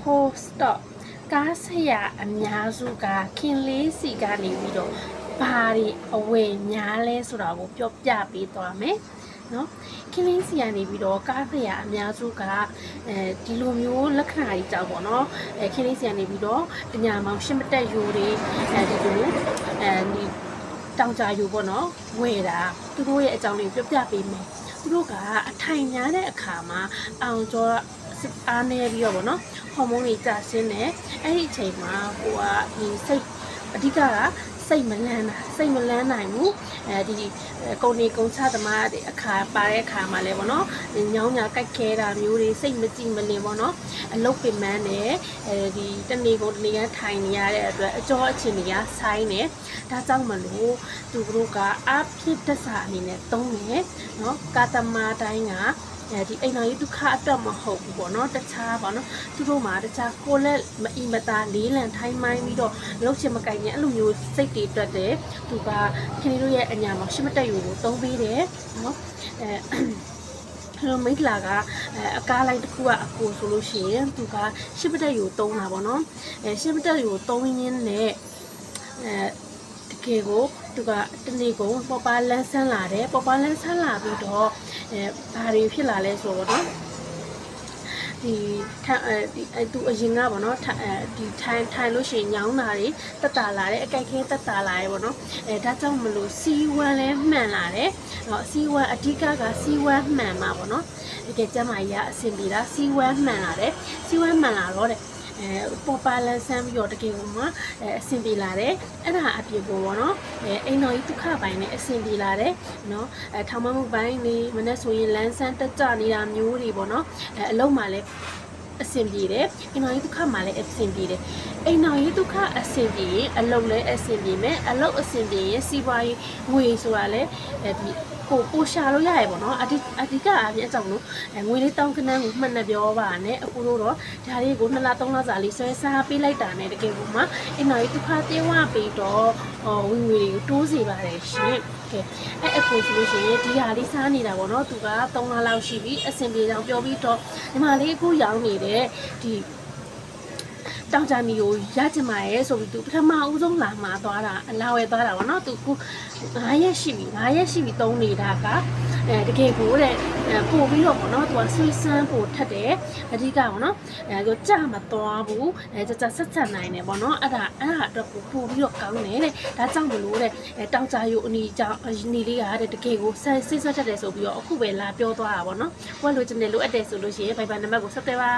full stop ကားဆရာအများစုကခင်လေးစီကနေပြီးတော့ဘာတွေအဝယ်များလဲဆိုတာကိုပြောပြပေးသွားမယ်နော်ခင်လေးစီကနေပြီးတော့ကားဆရာအများစုကဒီလိုမျိုးလက္ခဏာကြီးကြောက်ပေါ့နော်ခင်လေးစီကနေပြီးတော့ပညာမောင်ရှင်းမတက်ယူတွေဒီလိုဒီတောင်ကြယူပေါ့နော်ဝယ်တာသူတို့ရဲ့အကြောင်းလေးပြောပြပေးမယ်သူတို့ကအထိုင်များတဲ့အခါမှာအောင်ကျော်အားနေပြီးတော့ဗောနော်ဟော်မုန်းတွေကျဆင်းတယ်အဲ့ဒီအချိန်မှာကိုကဒီစိတ်အဓိကစိတ်မလန်းနိုင်ဘူးဒီကုန်နေကုန်ချသမားတွေအခါပါတဲ့အခါမှာလဲဗောနော်ညောင်းညာကြိုက်ခဲတာမျိုးတွေစိတ်မကြည်မလင်ဗောနော်အလုတ်ပင်မန်းတယ်ဒီတနေကုန်တနေကထိုင်နေရတဲ့အတွက်အကျော်အချင်းတွေကဆိုင်းတယ်ဒါကြောင့်မလို့သူတို့ကအဖြစ်တစ္ဆာအနေနဲ့သုံးတယ်နော်ကာတမတိုင်းကဒီအိမ်တော်ကြီးဒုက္ခအတွက်မဟုတ်ဘူးပေါ့နော်တခြားပေါ့နော်သူတို့မှာတခြားကိုလက်မအီမတာလေးလံထိုင်းမိုင်းပြီးတော့လှုပ်ချင်မကြိုက်ရင်အဲ့လိုမျိုးစိတ်တွေတွက်တယ်သူကခင်ဗျတို့ရဲ့အညာမှာရှင်းမတက်ယူကိုသုံးပေးတယ်နော်မိတ်လာကအကားလိုက်တစ်ခုကအကိုဆိုလို့ရှိရင်သူကရှင်းမတက်ယူသုံးတာပေါ့နော်ရှင်းမတက်ယူသုံးရင်းနဲ့တကယ်ကိုသူကတနေ့ကုန်ပေါ်ပါလန်းဆန်းလာတယ်ပေါ်ပါလန်းဆန်းလာပြီးတော့ဘာတွေဖြစ်လာလဲဆိုတော့နော်ဒီသူအရင်ကပေါ့နော်ဒီထိုင်လို့ရှိရင်ညောင်းတာတွေတက်တာလာတယ်အကြိုက်ခဲတက်တာလာတယ်ပေါ့နော်ဒါကြောင့်မလို့စီဝမ်းလဲမှန်လာတယ်စီဝမ်းအဓိကစီဝမ်းမှန်မှာပေါ့နော်တကယ်ကျမကြီးကအဆင်ပြေတာစီဝမ်းမှန်လာတယ်စီဝမ်းမှန်လာတော့တဲ့ပေါ်ပါလန်းဆန်းပြီးတော့တကယ်ကိုမှအဆင်ပြေလာတယ်အဲ့ဒါအပြင်ကိုပေါ့နော်အိမ်တော်ကြီးဒုက္ခပိုင်းနဲ့အဆင်ပြေလာတယ်နော်ထောင်မမှုပိုင်းနေမနဲ့ဆိုရင်လန်းဆန်းတက်ကြနေတာမျိုးတွေပေါ့နော်အလုံးမှာလည်းအဆင်ပြေတယ်အိမ်တော်ကြီးဒုက္ခမှာလည်းအဆင်ပြေတယ်အိမ်တော်ကြီးဒုက္ခအဆင်ပြေရင်အလုံးလည်းအဆင်ပြေမယ်အလုံးအဆင်ပြေရင်စီးပွားရေးငွေဆိုတာလည်းဒီကိုပိုရှာလို့ရရပေါ့နော်အဓိကအပြင်အကြောင်းလို့ငွေလေးတောင်းခဏကိုမှတ်နေပြောပါနဲ့အခုတို့တော့ဒါလေးကို2လ3လစာလေးဆွဲစားပေးလိုက်တာနဲ့တကယ်ကိုမှအင်နာရီတစ်ခါတင်းဝပေးတော့ဝင်ငွေတွေကိုတိုးစေပါတယ်ရှင်ကဲအခုဆိုလို့ရှိရင်ဒီဟာလေးစားနေတာပေါ့နော်သူက3လလောက်ရှိပြီအဆင်ပြေအောင်ပြောပြီးတော့ဒီမှာလေးအခုရောင်းနေတဲ့ဒီတောင်ကြနီကိုရချင်ပါရဲ့ဆိုပြီးသူပထမဦးဆုံးလာမှာသွားတာအလာဝဲသွားတာပေါ့နော်သူက9ရက်ရှိပြီသုံးနေတာကတကယ်ကိုတဲ့ပို့ပြီးတော့ပေါ့နော်သူကဆွေးစမ်းပို့ထက်တယ်အဓိကပေါ့နော်သူကြာမသွားဘူးကြာဆက်ဆက်နိုင်တယ်ပေါ့နော်အဲ့ဒါအတွက်ပို့ပြီးတော့ကောင်းတယ်တဲ့ဒါကြောင့်မလို့တဲ့တောင်ကြယူအနီကြောင့်နီလေးကတဲ့တကယ်ကိုစိတ်ဆက်ထက်တယ်ဆိုပြီးတော့အခုပဲလာပြောသွားတာပေါ့နော်ဟိုလိုချင်တယ်လို့အပ်တယ်ဆိုလို့ရှိရင် Viber နံပါတ်ကိုဆက်သွယ်ပါ